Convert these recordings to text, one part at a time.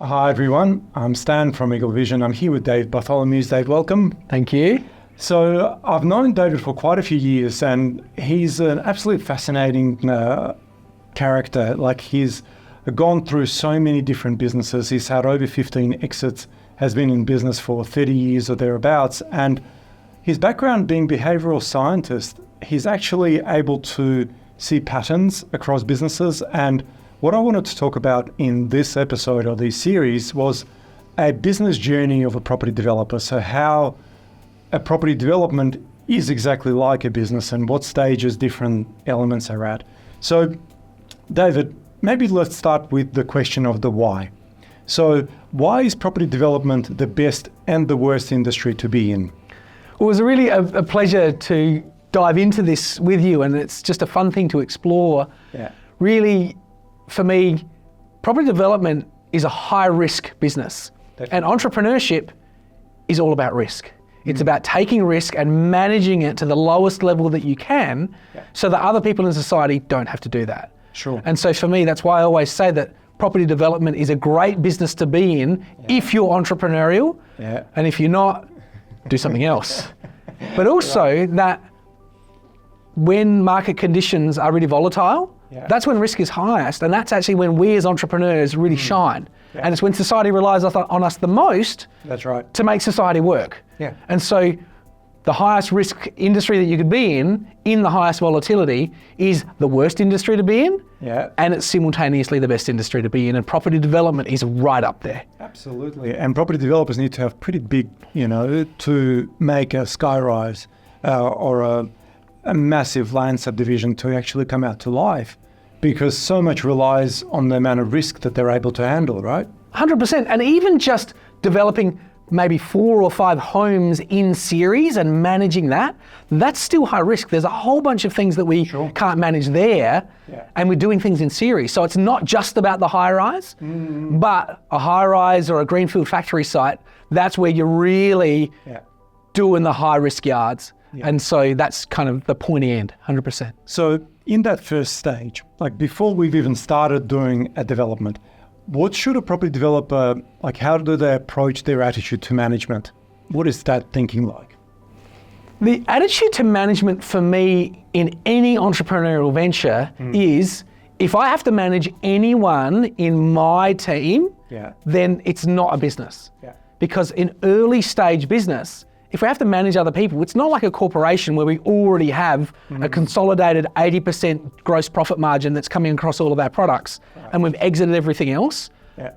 Hi everyone, I'm Stan from Eagle Vision. I'm here with David Bartholomeusz. Dave, welcome. Thank you. So I've known David for quite a few years and he's an absolutely fascinating character. Like he's gone through so many different businesses. He's had over 15 exits, has been in business for 30 years or thereabouts. And his background being behavioral scientist, he's actually able to see patterns across businesses. And what I wanted to talk about in this episode of this series was a business journey of a property developer. So how a property development is exactly like a business and what stages different elements are at. So David, maybe let's start with the question of the why. So why is property development the best and the worst industry to be in? Well, it was really a pleasure to dive into this with you, and it's just a fun thing to explore. Yeah. Really, for me, property development is a high-risk business. Definitely. And entrepreneurship is all about risk. It's about taking risk and managing it to the lowest level that you can so that other people in society don't have to do that. Sure. And so for me, that's why I always say that property development is a great business to be in if you're entrepreneurial, and if you're not, do something else. But also that when market conditions are really volatile, that's when risk is highest, and that's actually when we as entrepreneurs really shine. And it's when society relies on us the most to make society work. And so the highest risk industry that you could be in the highest volatility, is the worst industry to be in, and it's simultaneously the best industry to be in, and property development is right up there. Absolutely, and property developers need to have pretty big, to make a skyrise or a massive land subdivision to actually come out to life, because so much relies on the amount of risk that they're able to handle, right? 100%, and even just developing maybe 4 or 5 homes in series and managing that's still high risk. There's a whole bunch of things that we can't manage there, and we're doing things in series. So it's not just about the high rise, but a high rise or a greenfield factory site, that's where you're really doing the high risk yards. And so that's kind of the pointy end, 100%. So in that first stage, like before we've even started doing a development, what should a property developer, like how do they approach their attitude to management? What is that thinking like? The attitude to management for me in any entrepreneurial venture is, if I have to manage anyone in my team, then it's not a business. Because in early stage business, if we have to manage other people, it's not like a corporation where we already have a consolidated 80% gross profit margin that's coming across all of our products and we've exited everything else.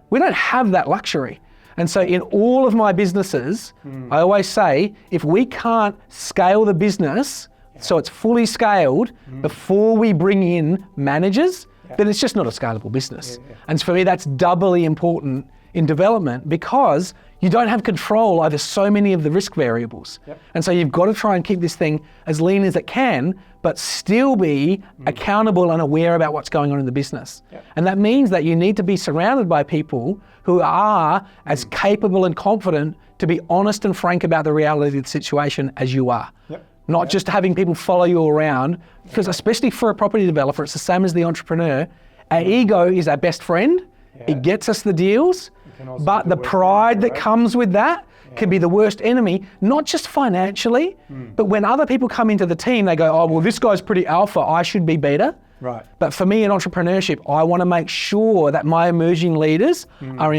We don't have that luxury. And so in all of my businesses, I always say, if we can't scale the business so it's fully scaled before we bring in managers, then it's just not a scalable business. And for me, that's doubly important in development, because you don't have control over so many of the risk variables. And so you've got to try and keep this thing as lean as it can, but still be accountable and aware about what's going on in the business. And that means that you need to be surrounded by people who are as capable and confident to be honest and frank about the reality of the situation as you are. Not just having people follow you around, because especially for a property developer, it's the same as the entrepreneur. Our ego is our best friend. It gets us the deals, but the pride that comes with that can be the worst enemy, not just financially, but when other people come into the team, they go, oh, well, this guy's pretty alpha, I should be beta. But for me in entrepreneurship, I want to make sure that my emerging leaders are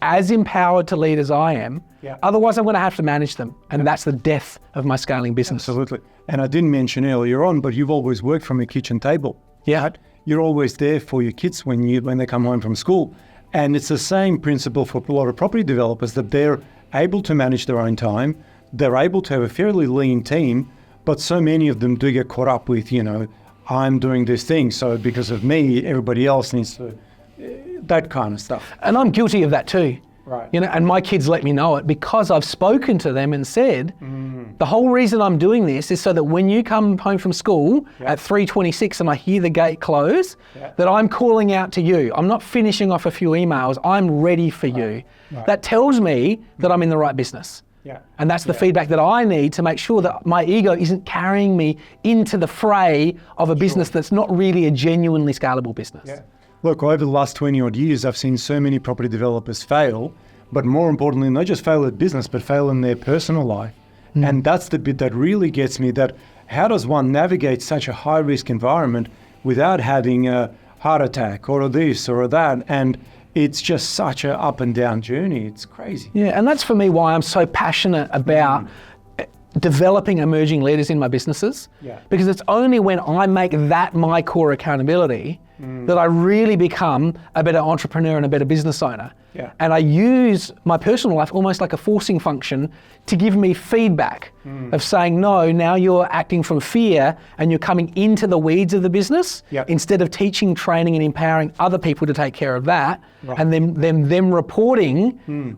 as empowered to lead as I am. Otherwise, I'm going to have to manage them. And that's the death of my scaling business. Absolutely. And I didn't mention earlier on, but you've always worked from a kitchen table. Right? You're always there for your kids when they come home from school. And it's the same principle for a lot of property developers, that they're able to manage their own time. They're able to have a fairly lean team, but so many of them do get caught up with, I'm doing this thing, so because of me, everybody else needs to, that kind of stuff. And I'm guilty of that too. And my kids let me know it, because I've spoken to them and said, the whole reason I'm doing this is so that when you come home from school at 3:26 and I hear the gate close, that I'm calling out to you. I'm not finishing off a few emails, I'm ready for you. That tells me that I'm in the right business. And that's the feedback that I need to make sure that my ego isn't carrying me into the fray of a business that's not really a genuinely scalable business. Look, over the last 20 odd years, I've seen so many property developers fail, but more importantly, not just fail at business, but fail in their personal life. And that's the bit that really gets me, that how does one navigate such a high risk environment without having a heart attack or this or that? And it's just such an up and down journey. It's crazy. Yeah, and that's for me why I'm so passionate about developing emerging leaders in my businesses. Yeah. Because it's only when I make that my core accountability that I really become a better entrepreneur and a better business owner. Yeah. And I use my personal life almost like a forcing function to give me feedback of saying, no, now you're acting from fear and you're coming into the weeds of the business instead of teaching, training and empowering other people to take care of that, and then them reporting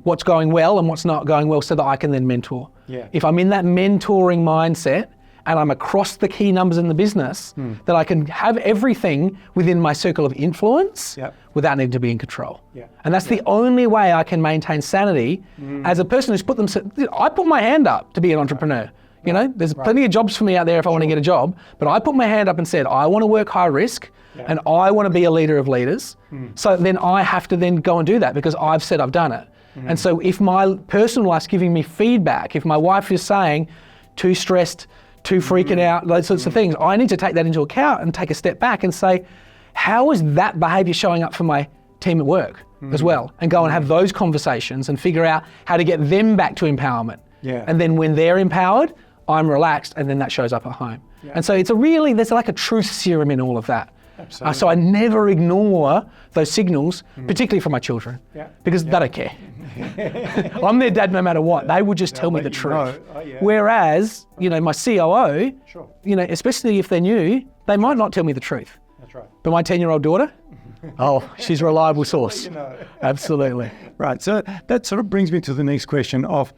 what's going well and what's not going well so that I can then mentor. Yeah. If I'm in that mentoring mindset and I'm across the key numbers in the business, that I can have everything within my circle of influence without needing to be in control. Yeah. And that's the only way I can maintain sanity as a person who's put themselves, I put my hand up to be an entrepreneur. You know, there's plenty of jobs for me out there if I want to get a job, but I put my hand up and said, I want to work high risk and I want to be a leader of leaders. So then I have to then go and do that because I've said I've done it. And so if my personal life's giving me feedback, if my wife is saying too stressed, too freaking out, those sorts of things, I need to take that into account and take a step back and say, how is that behaviour showing up for my team at work as well? And go and have those conversations and figure out how to get them back to empowerment. Yeah. And then when they're empowered, I'm relaxed, and then that shows up at home. Yeah. And so there's like a truth serum in all of that. Absolutely. So I never ignore those signals, particularly from my children, because they don't care. I'm their dad no matter what. They would just tell me the truth. Whereas, you know, my COO, you know, especially if they're new, they might not tell me the truth. That's right. But my 10-year-old daughter, she's a reliable source. Absolutely. Right. So that sort of brings me to the next question of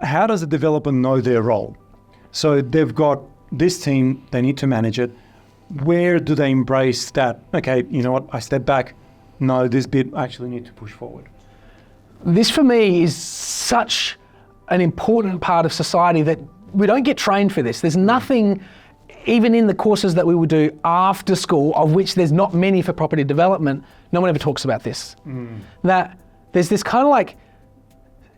how does a developer know their role? So they've got this team, they need to manage it. Where do they embrace that? Okay, you know what, I step back. No, this bit I actually need to push forward. This for me is such an important part of society that we don't get trained for this. There's nothing, even in the courses that we would do after school, of which there's not many for property development, no one ever talks about this. That there's this kind of like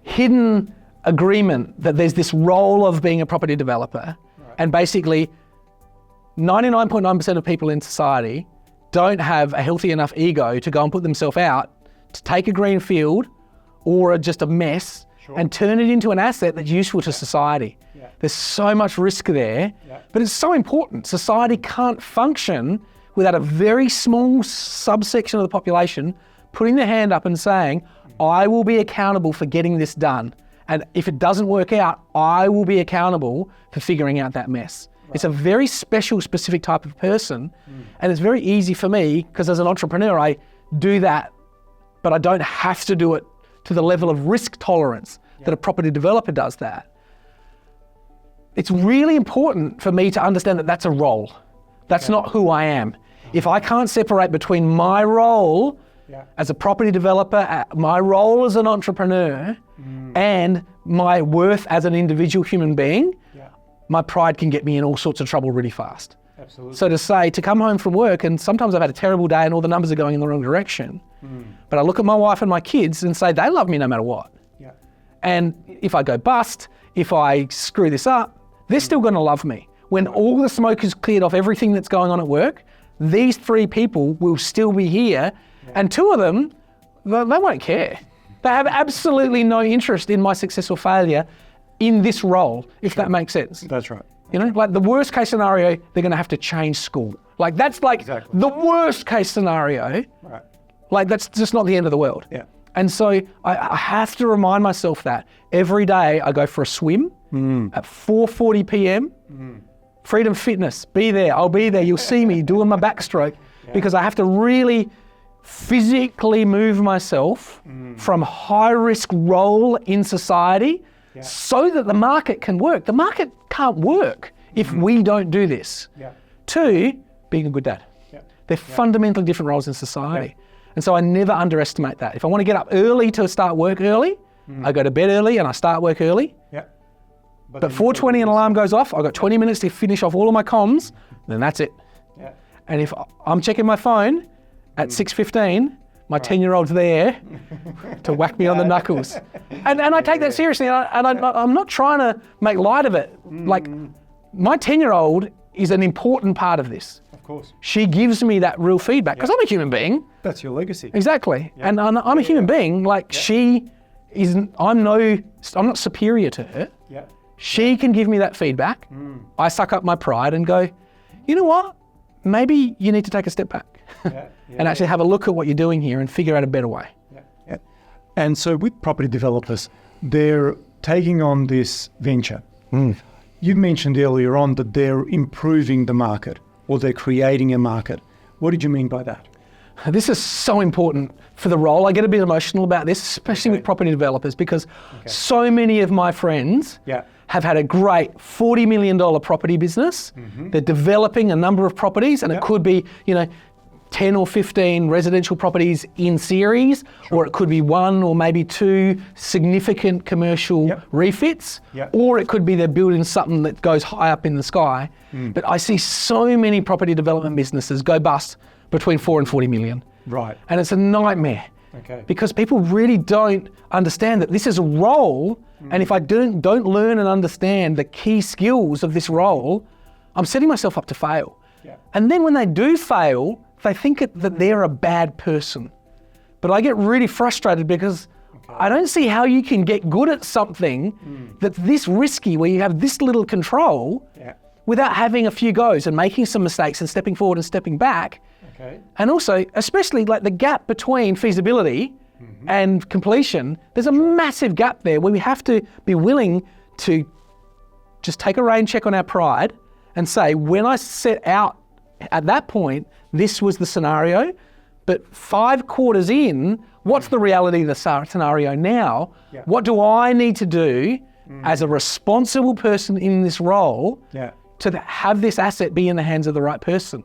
hidden agreement that there's this role of being a property developer, and basically 99.9% of people in society don't have a healthy enough ego to go and put themselves out to take a greenfield or just a mess and turn it into an asset that's useful to society. There's so much risk there, but it's so important. Society can't function without a very small subsection of the population putting their hand up and saying, I will be accountable for getting this done. And if it doesn't work out, I will be accountable for figuring out that mess. It's a very special, specific type of person. And it's very easy for me, because as an entrepreneur, I do that, but I don't have to do it to the level of risk tolerance that a property developer does that. It's really important for me to understand that that's a role. That's not who I am. If I can't separate between my role as a property developer, my role as an entrepreneur, and my worth as an individual human being, my pride can get me in all sorts of trouble really fast. Absolutely. So to come home from work, and sometimes I've had a terrible day and all the numbers are going in the wrong direction, but I look at my wife and my kids and say, they love me no matter what. And if I go bust, if I screw this up, they're still gonna love me. When all the smoke is cleared off everything that's going on at work, these 3 people will still be here, and 2 of them, they won't care. They have absolutely no interest in my success or failure in this role, if that makes sense. That's right. You know, like the worst case scenario, they're gonna have to change school. Like that's like the worst case scenario. Right. Like that's just not the end of the world. And so I have to remind myself that every day I go for a swim at 4:40 p.m. Freedom Fitness, be there, I'll be there. You'll see me doing my backstroke because I have to really physically move myself from high risk role in society so that the market can work. The market can't work if we don't do this. 2, being a good dad. They're fundamentally different roles in society. And so I never underestimate that. If I want to get up early to start work early, I go to bed early and I start work early. But 4:20 an alarm goes off, I've got 20 minutes to finish off all of my comms, then that's it. And if I'm checking my phone at 6:15, my 10-year-old's there to whack me on the knuckles. And I take that seriously, and I'm not trying to make light of it. Like, my 10-year-old is an important part of this. Of course. She gives me that real feedback, because I'm a human being. That's your legacy. Exactly. Yeah. And I'm a human being. Like, she isn't, I'm not superior to her. Yeah. She can give me that feedback. I suck up my pride and go, you know what? Maybe you need to take a step back and actually have a look at what you're doing here and figure out a better way. Yeah. And so with property developers, they're taking on this venture. You mentioned earlier on that they're improving the market or they're creating a market. What did you mean by that? This is so important for the role. I get a bit emotional about this, especially with property developers, because so many of my friends have had a great $40 million property business. They're developing a number of properties, and it could be, 10 or 15 residential properties in series, or it could be 1 or maybe 2 significant commercial refits, or it could be they're building something that goes high up in the sky. But I see so many property development businesses go bust between 4 and 40 million. Right. And it's a nightmare. Because people really don't understand that this is a role, and if I don't learn and understand the key skills of this role, I'm setting myself up to fail. And then when they do fail, they think that they're a bad person. But I get really frustrated because I don't see how you can get good at something that's this risky, where you have this little control, without having a few goes and making some mistakes and stepping forward and stepping back. And also, especially like the gap between feasibility and completion, there's a massive gap there where we have to be willing to just take a rain check on our pride and say, when I set out at that point, this was the scenario, but 5 quarters in, what's the reality of the scenario now? What do I need to do as a responsible person in this role to have this asset be in the hands of the right person?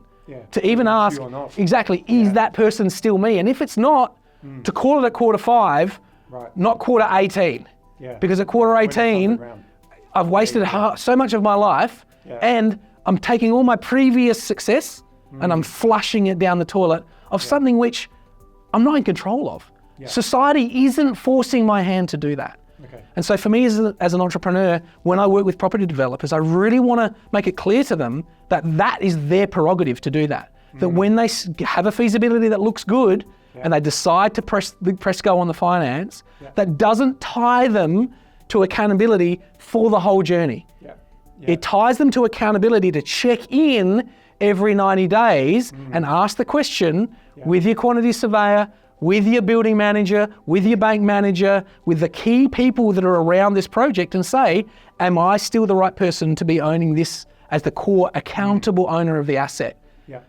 To even ask, exactly, is that person still me? And if it's not, to call it at quarter 5, not quarter 18. Because at quarter 18, I've wasted so much of my life, and I'm taking all my previous success and I'm flushing it down the toilet of something which I'm not in control of. Society isn't forcing my hand to do that. And so for me as an entrepreneur, when I work with property developers, I really want to make it clear to them that that is their prerogative to do that. That when they have a feasibility that looks good and they decide to press go on the finance, that doesn't tie them to accountability for the whole journey. It ties them to accountability to check in every 90 days and ask the question with your quantity surveyor, with your building manager, with your bank manager, with the key people that are around this project, and say, am I still the right person to be owning this as the core accountable owner of the asset?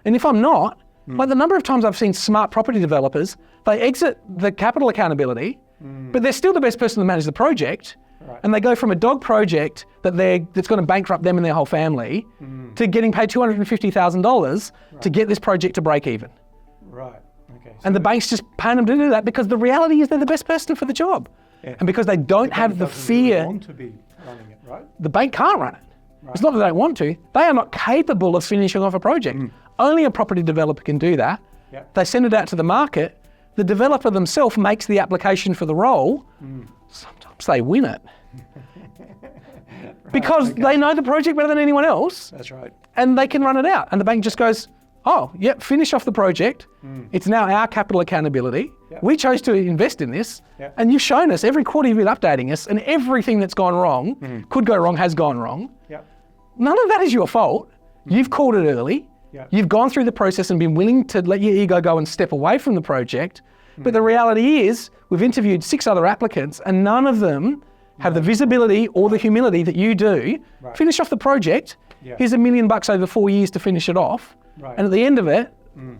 And if I'm not, like the number of times I've seen smart property developers, they exit the capital accountability, but they're still the best person to manage the project. And they go from a dog project that's going to bankrupt them and their whole family to getting paid $250,000 to get this project to break even. And the bank's just paying them to do that because the reality is they're the best person for the job. And because they don't have the fear, really want to be running it, right? The bank can't run it. It's not that they don't want to. They are not capable of finishing off a project. Only a property developer can do that. They send it out to the market. The developer themselves makes the application for the role. Sometimes they win it. Because they know the project better than anyone else. That's right. And they can run it out. And the bank just goes, oh, yep, finish off the project. It's now our capital accountability. We chose to invest in this. And you've shown us every quarter you've been updating us, and everything that's gone wrong, could go wrong, has gone wrong. None of that is your fault. You've called it early. You've gone through the process and been willing to let your ego go and step away from the project. But the reality is, we've interviewed 6 other applicants, and none of them have the visibility or the humility that you do. Finish off the project. Here's $1 million over 4 years to finish it off. And at the end of it,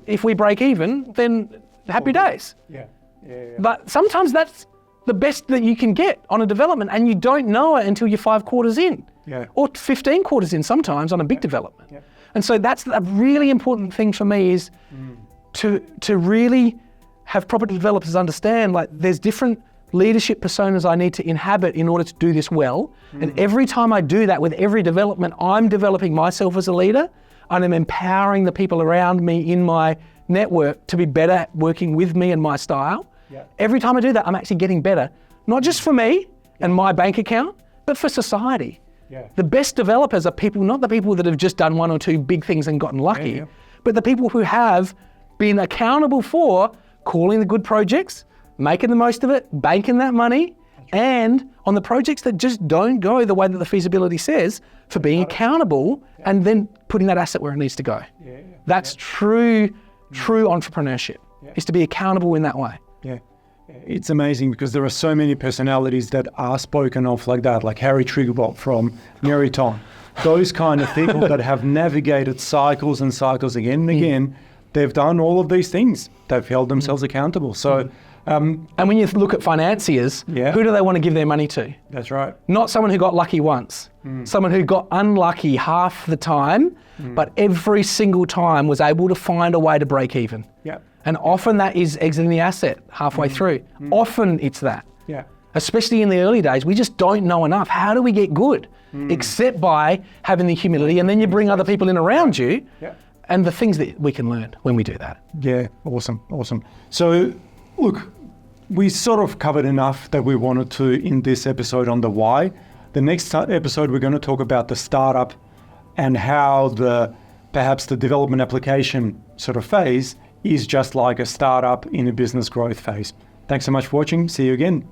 if we break even, then happy days. But sometimes that's the best that you can get on a development, and you don't know it until you're 5 quarters in, or 15 quarters in sometimes on a big development. And so that's a really important thing for me, is to really have property developers understand, like, there's different leadership personas I need to inhabit in order to do this well. And every time I do that with every development, I'm developing myself as a leader, and I'm empowering the people around me in my network to be better working with me and my style. Yeah. Every time I do that, I'm actually getting better, not just for me and my bank account, but for society. Yeah. The best developers are people, not the people that have just done one or two big things and gotten lucky, but the people who have been accountable for calling the good projects, making the most of it, banking that money, and on the projects that just don't go the way that the feasibility says, for being accountable and then putting that asset where it needs to go. That's true entrepreneurship, is to be accountable in that way. Yeah. It's amazing because there are so many personalities that are spoken of like that, like Harry Triguboff from Meriton. Those kind of people that have navigated cycles and cycles again and again. They've done all of these things. They've held themselves accountable. So, and when you look at financiers, who do they want to give their money to? That's right. Not someone who got lucky once. Someone who got unlucky half the time, but every single time was able to find a way to break even. Yeah. And often that is exiting the asset halfway through. Often it's that. Yeah. Especially in the early days, we just don't know enough. How do we get good? Except by having the humility, and then you bring other people in around you. Yeah. And the things that we can learn when we do that. Yeah, awesome. So, look, we sort of covered enough that we wanted to in this episode on the why. The next episode, we're going to talk about the startup and how perhaps the development application sort of phase is just like a startup in a business growth phase. Thanks so much for watching. See you again.